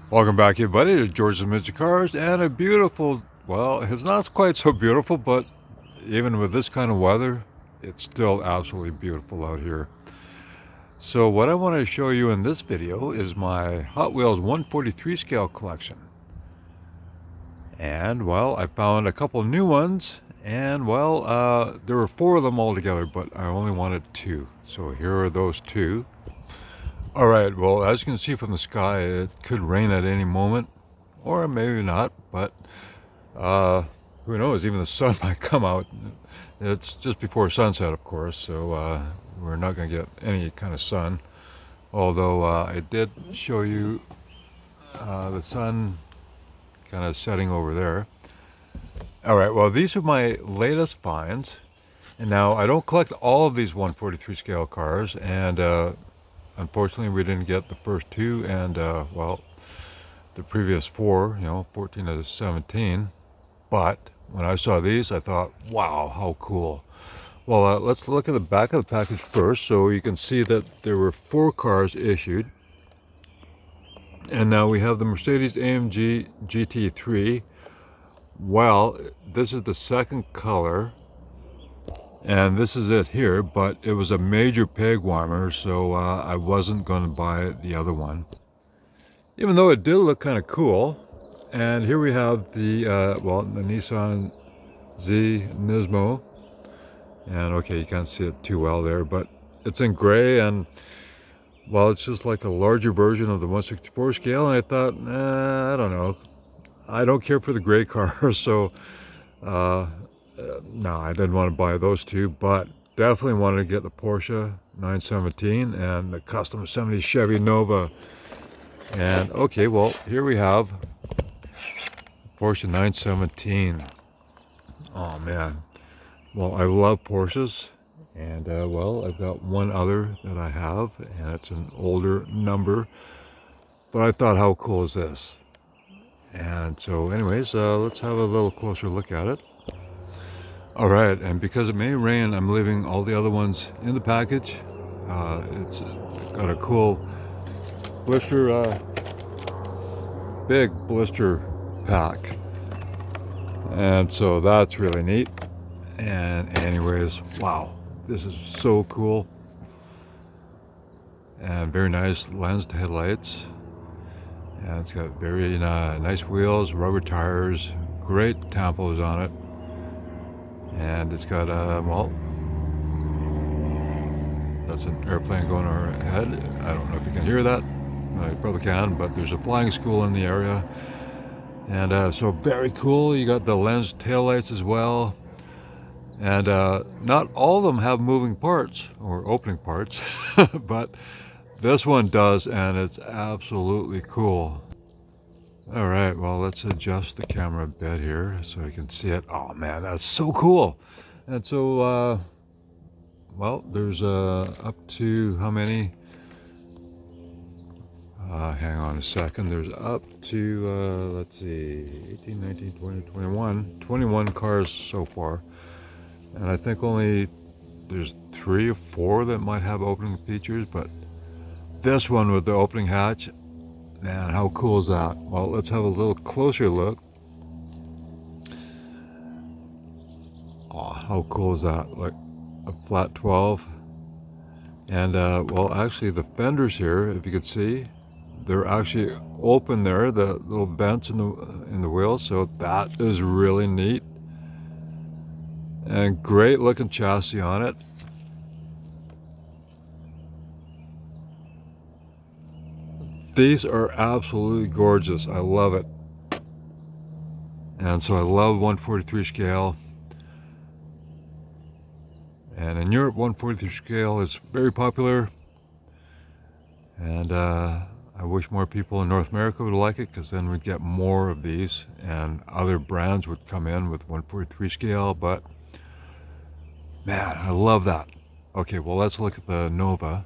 Welcome back, everybody, to George's Midget Cars and a beautiful, well, it's not quite so beautiful, but even with this kind of weather, it's still absolutely beautiful out here. So what I want to show you in this video is my Hot Wheels 143 scale collection. And, well, I found a couple new ones, and, well, there were 4 of them altogether, but I only wanted 2. So here are those 2. All right, well, as you can see from the sky, it could rain at any moment, or maybe not, but who knows, even the sun might come out. It's just before sunset, of course, so we're not going to get any kind of sun, although I did show you the sun kind of setting over there. All right, well, these are my latest finds, and now I don't collect all of these 143 scale cars, and unfortunately, we didn't get the first 2, and well, the previous 4, 14 to 17. But when I saw these, I thought, wow, how cool. Well, let's look at the back of the package first, so you can see that there were 4 cars issued. And now we have the Mercedes-AMG GT3. Well, this is the second color. And this is it here, but it was a major peg warmer, so I wasn't going to buy the other one. Even though it did look kind of cool. And here we have the, well, the Nissan Z Nismo. And okay, you can't see it too well there, but it's in gray, and, well, it's just like a larger version of the 164 scale. And I thought, I don't know. I don't care for the gray cars, so no, I didn't want to buy those 2, but definitely wanted to get the Porsche 917 and the Custom 70 Chevy Nova. And okay, well, here we have Porsche 917. Oh man, well, I love Porsches, and well, I've got one other that I have, and it's an older number, but I thought, how cool is this? And so anyways, let's have a little closer look at it. All right, and because it may rain, I'm leaving all the other ones in the package. It's got a cool blister, big blister pack, and so that's really neat. And anyways, wow, this is so cool, and very nice lensed headlights, and it's got very nice wheels, rubber tires, great tampos on it. And it's got, well, that's an airplane going overhead. I don't know if you can hear that. You probably can, but there's a flying school in the area. And so very cool. You got the lens taillights as well. And not all of them have moving parts or opening parts, but this one does, and it's absolutely cool. All right, well, let's adjust the camera a bit here so you can see it. Oh man, that's so cool. And so, well, there's up to how many? Hang on a second. There's up to, let's see, 18, 19, 20, 21 cars so far. And I think only there's 3 or 4 that might have opening features, but this one with the opening hatch, man, how cool is that? Well, let's have a little closer look. Oh, how cool is that? Like a flat 12. And well, actually the fenders here, if you could see, they're actually open there, the little vents in the wheels, so that is really neat. And great looking chassis on it. These are absolutely gorgeous. I love it. And so I love 143 scale. And in Europe, 143 scale is very popular. And I wish more people in North America would like it, because then we'd get more of these, and other brands would come in with 143 scale. But man, I love that. Okay, well, let's look at the Nova.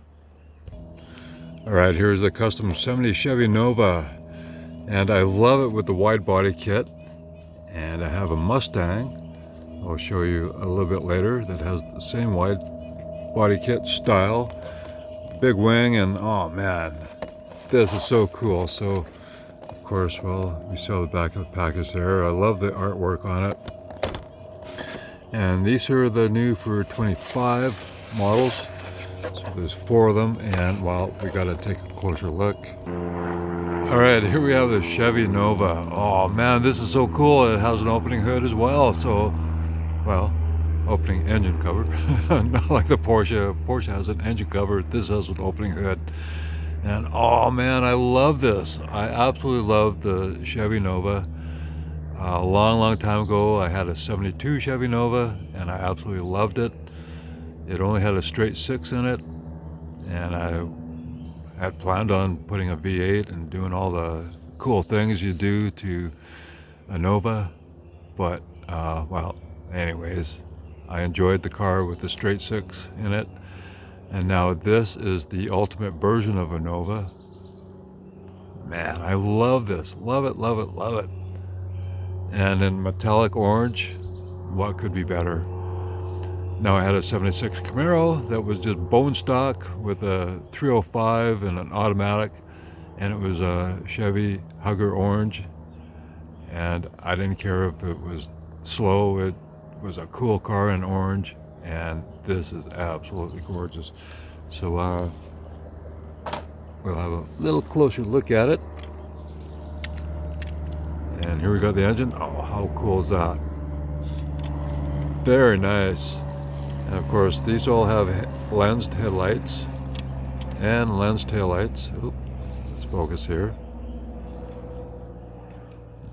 All right, here's the Custom 70 Chevy Nova, and I love it with the wide body kit. And I have a Mustang I'll show you a little bit later that has the same wide body kit style, big wing, and oh man, this is so cool. So course, well, we saw the back of the package there. I love the artwork on it. And these are the new for 25 models. So there's 4 of them, and well, we got to take a closer look. All right, here we have the Chevy Nova. Oh man, this is so cool. It has an opening hood as well. So, well, opening engine cover. Not like the Porsche. Porsche has an engine cover. This has an opening hood. And oh man, I love this. I absolutely love the Chevy Nova. A long time ago, I had a 72 Chevy Nova, and I absolutely loved it. It only had a straight 6 in it, and I had planned on putting a V8 and doing all the cool things you do to a Nova, but well, anyways, I enjoyed the car with the straight 6 in it, and now this is the ultimate version of a Nova. Man, I love this. Love it, love it, love it. And in metallic orange, what could be better? Now I had a 76 Camaro that was just bone stock with a 305 and an automatic, and it was a Chevy Hugger orange, and I didn't care if it was slow. It was a cool car in orange, and this is absolutely gorgeous. So we'll have a little closer look at it. And here we got the engine. Oh, how cool is that? Very nice. And of course, these all have lensed headlights and lensed taillights. Oop, let's focus here.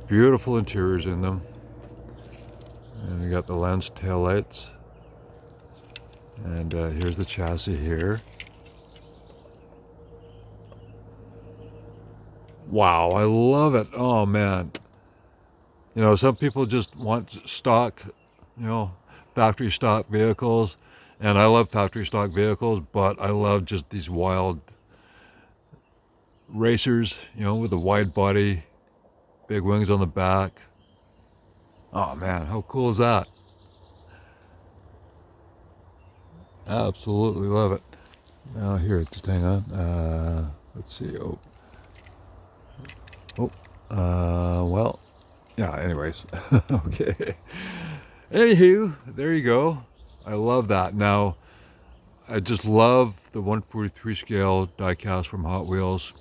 Beautiful interiors in them. And we got the lensed taillights. And here's the chassis here. Wow, I love it. Oh man. You know, some people just want stock, you know, factory stock vehicles, and I love factory stock vehicles, but I love just these wild racers, you know, with a wide body, big wings on the back. Oh man, how cool is that? Absolutely love it. Now here, just hang on. Let's see. Well, yeah. Anyways, okay. Anywho, there you go. I love that. Now, I just love the 143 scale diecast from Hot Wheels.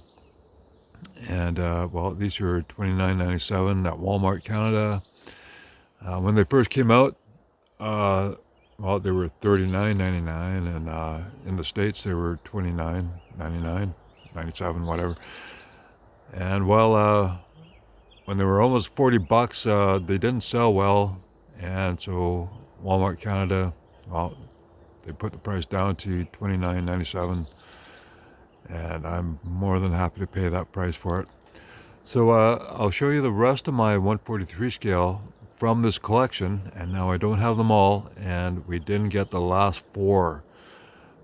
And well, these are $29.97 at Walmart Canada. When they first came out, well, they were $39.99, and in the States they were $29.99, 97, whatever. And well, when they were almost $40, they didn't sell well, and so Walmart Canada, well, they put the price down to $29.97, and I'm more than happy to pay that price for it. So I'll show you the rest of my 143 scale from this collection, and now I don't have them all, and we didn't get the last 4.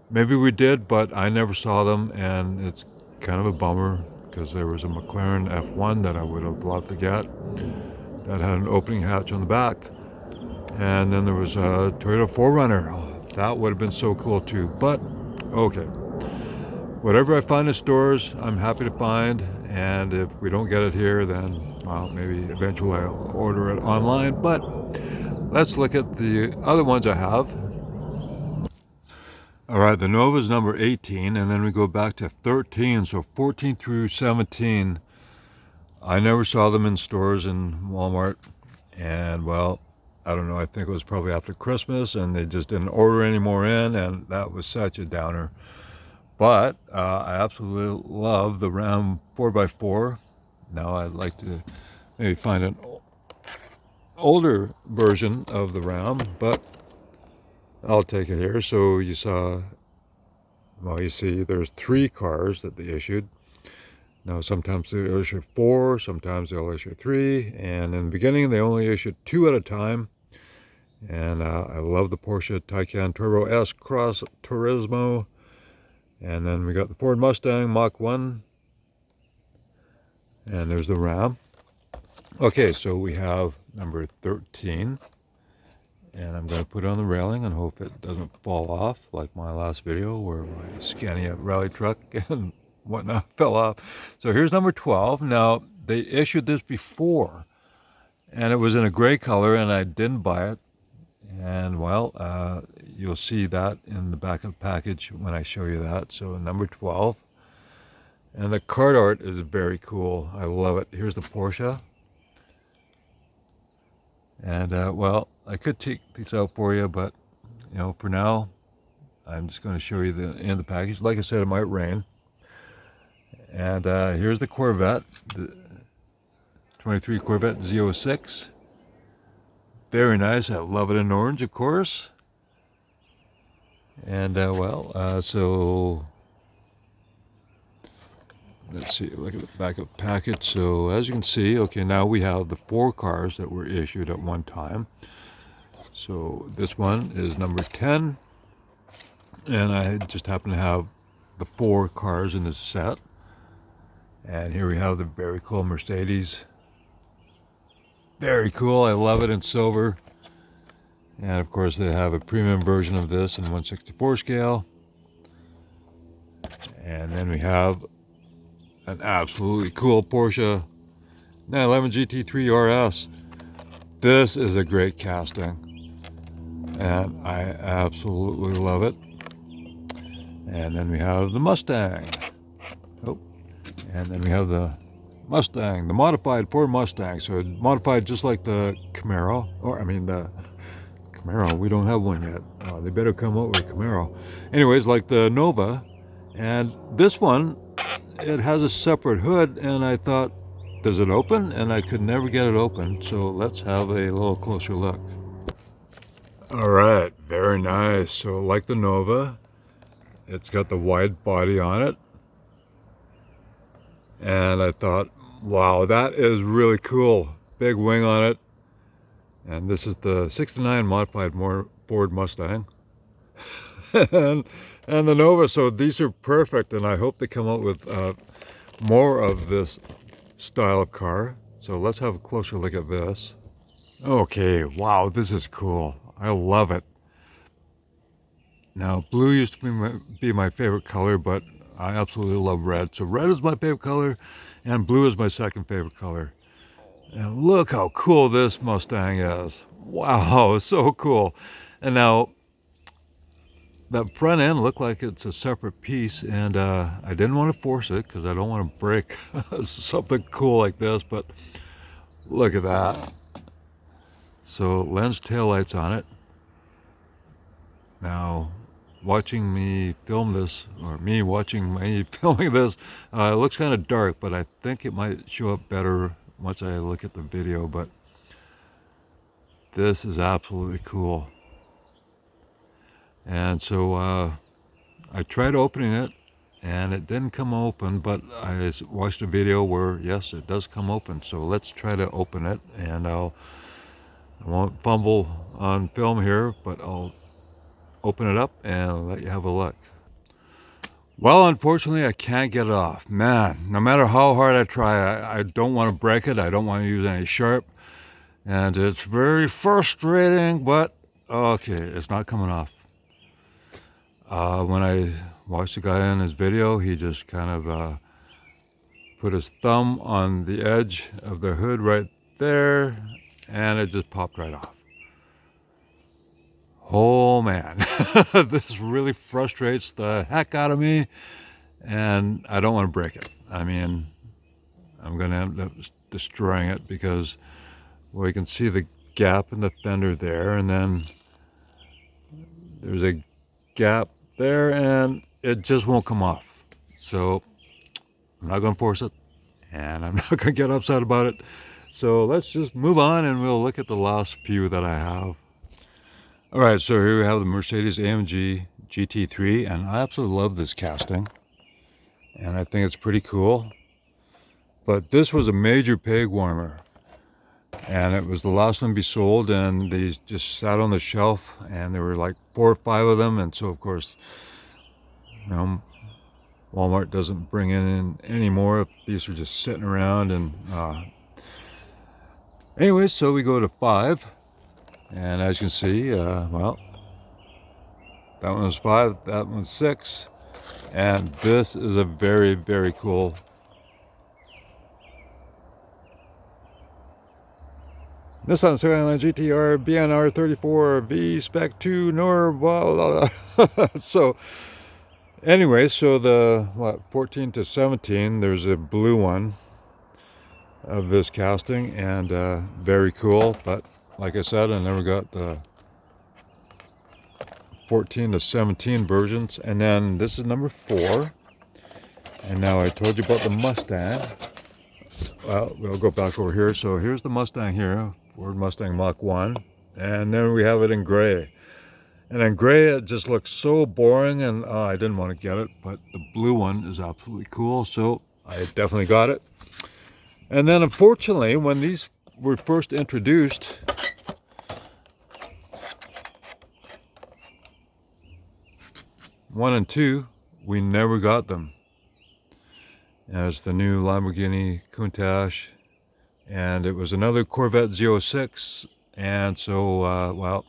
Maybe we did, but I never saw them, and it's kind of a bummer because there was a McLaren F1 that I would have loved to get that had an opening hatch on the back, and then there was a Toyota 4Runner. Oh, that would have been so cool too, but okay. Whatever I find in stores, I'm happy to find, and if we don't get it here, then, well, maybe eventually I'll order it online, but let's look at the other ones I have. All right, the Nova is number 18, and then we go back to 13, so 14 through 17. I never saw them in stores in Walmart, and, well, I don't know, I think it was probably after Christmas, and they just didn't order any more in, and that was such a downer. But I absolutely love the Ram 4x4. Now I'd like to maybe find an older version of the Ram, but I'll take it here. So you saw, well, you see there's 3 cars that they issued. Now sometimes they'll issue 4, sometimes they'll issue 3, and in the beginning they only issued 2 at a time. And I love the Porsche Taycan Turbo S Cross Turismo. And then we got the Ford Mustang Mach 1. And there's the Ram. Okay, so we have number 13. And I'm going to put it on the railing and hope it doesn't fall off like my last video where my Scania rally truck and whatnot fell off. So here's number 12. Now, they issued this before, and it was in a gray color, and I didn't buy it. And well, you'll see that in the back of the package when I show you that. So number 12. And the card art is very cool. I love it. Here's the Porsche. And well, I could take these out for you, but you know, for now, I'm just going to show you the end of the package. Like I said, it might rain. And here's the Corvette, the 23 Corvette Z06. Very nice. I love it in orange, of course. And well, so let's see, look at the back of the package. So as you can see, okay, now we have the 4 cars that were issued at one time. So this one is number 10, and I just happen to have the 4 cars in this set. And here we have the very cool Mercedes. Very cool. I love it in silver. And of course they have a premium version of this in 1/64 scale. And then we have an absolutely cool Porsche 911 GT3 RS. This is a great casting, and I absolutely love it. And then we have the Mustang. Oh, and then we have the Mustang, the modified Ford Mustang. So modified just like the Camaro, or I mean the Camaro. We don't have one yet. They better come up with a Camaro. Anyways, like the Nova, and this one, it has a separate hood, and I thought, does it open? And I could never get it open. So let's have a little closer look. All right, very nice. So like the Nova, it's got the wide body on it. And I thought, wow, that is really cool. Big wing on it. And this is the 69 modified Ford Mustang. and the Nova, so these are perfect, and I hope they come out with more of this style of car. So let's have a closer look at this. Okay, wow, this is cool. I love it. Now, blue used to be my favorite color, but I absolutely love red. So red is my favorite color, and blue is my second favorite color. And look how cool this Mustang is. Wow, so cool. And now, that front end looked like it's a separate piece, and I didn't want to force it because I don't want to break something cool like this, but look at that. So lens taillights on it. Now, watching me film this, or me watching me filming this, it looks kind of dark, but I think it might show up better once I look at the video. But this is absolutely cool. And so I tried opening it, and it didn't come open, but I watched a video where, yes, it does come open. So let's try to open it, and I won't fumble on film here, but I'll open it up and let you have a look. Well, unfortunately, I can't get it off. Man, no matter how hard I try, I don't want to break it. I don't want to use any sharp, and it's very frustrating, but okay, it's not coming off. When I watched the guy in his video, he just kind of put his thumb on the edge of the hood right there, and it just popped right off. Oh man, this really frustrates the heck out of me, and I don't want to break it. I mean, I'm going to end up destroying it because, well, you can see the gap in the fender there, and then there's a gap there, and it just won't come off. So I'm not going to force it, and I'm not going to get upset about it. So let's just move on, and we'll look at the last few that I have. All right, so here we have the Mercedes-AMG GT3, and I absolutely love this casting, and I think it's pretty cool. But this was a major peg warmer, and it was the last one to be sold, and they just sat on the shelf, and there were like 4 or 5 of them, and so of course, you know, Walmart doesn't bring in any more if these are just sitting around. And anyway, so we go to 5, and as you can see, well, that one was 5, that one's 6, and this is a very, very cool Nissan Skyline GTR BNR 34 V Spec 2 Nor blah, blah, blah. So anyway, so the 14 to 17, there's a blue one of this casting, and very cool. But like I said, I never got the 14 to 17 versions. And then this is number 4. And now I told you about the Mustang. Well, we'll go back over here. So here's the Mustang here, Ford Mustang Mach 1. And then we have it in gray. And in gray, it just looks so boring, and I didn't want to get it. But the blue one is absolutely cool, so I definitely got it. And then unfortunately, when these were first introduced, 1 and 2, we never got them. As the new Lamborghini Countach, and it was another Corvette Z06, and so well,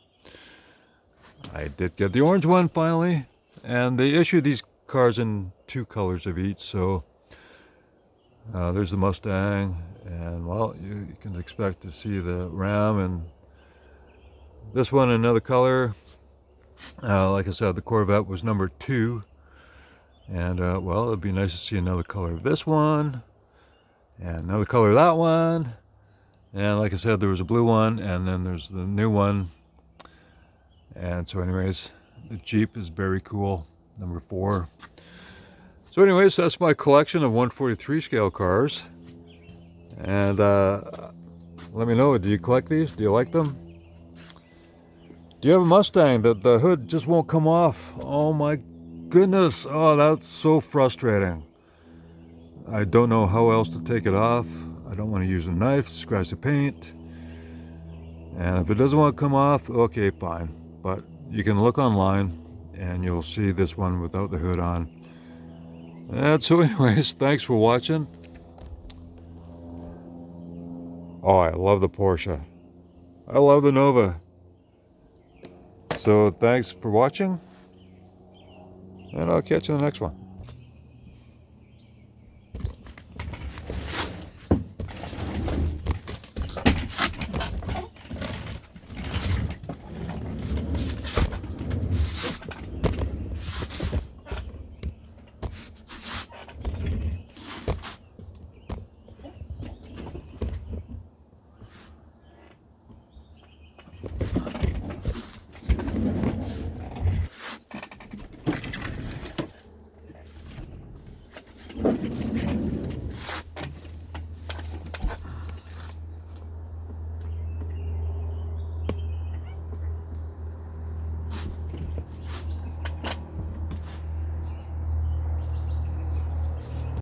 I did get the orange one finally, and they issue these cars in 2 colors of each. So there's the Mustang, and well, you can expect to see the Ram, and this one another color. Like I said, the Corvette was number 2. And well, it'd be nice to see another color of this one, and another color of that one. And like I said, there was a blue one, and then there's the new one. And so anyways, the Jeep is very cool, number 4. So anyways, that's my collection of 143 scale cars. And let me know, do you collect these? Do you like them? Do you have a Mustang that the hood just won't come off? Oh my goodness, oh, that's so frustrating. I don't know how else to take it off. I don't want to use a knife to scratch the paint. And if it doesn't want to come off, okay, fine. But you can look online and you'll see this one without the hood on. And so anyways, thanks for watching. Oh, I love the Porsche. I love the Nova. So thanks for watching, and I'll catch you in the next one.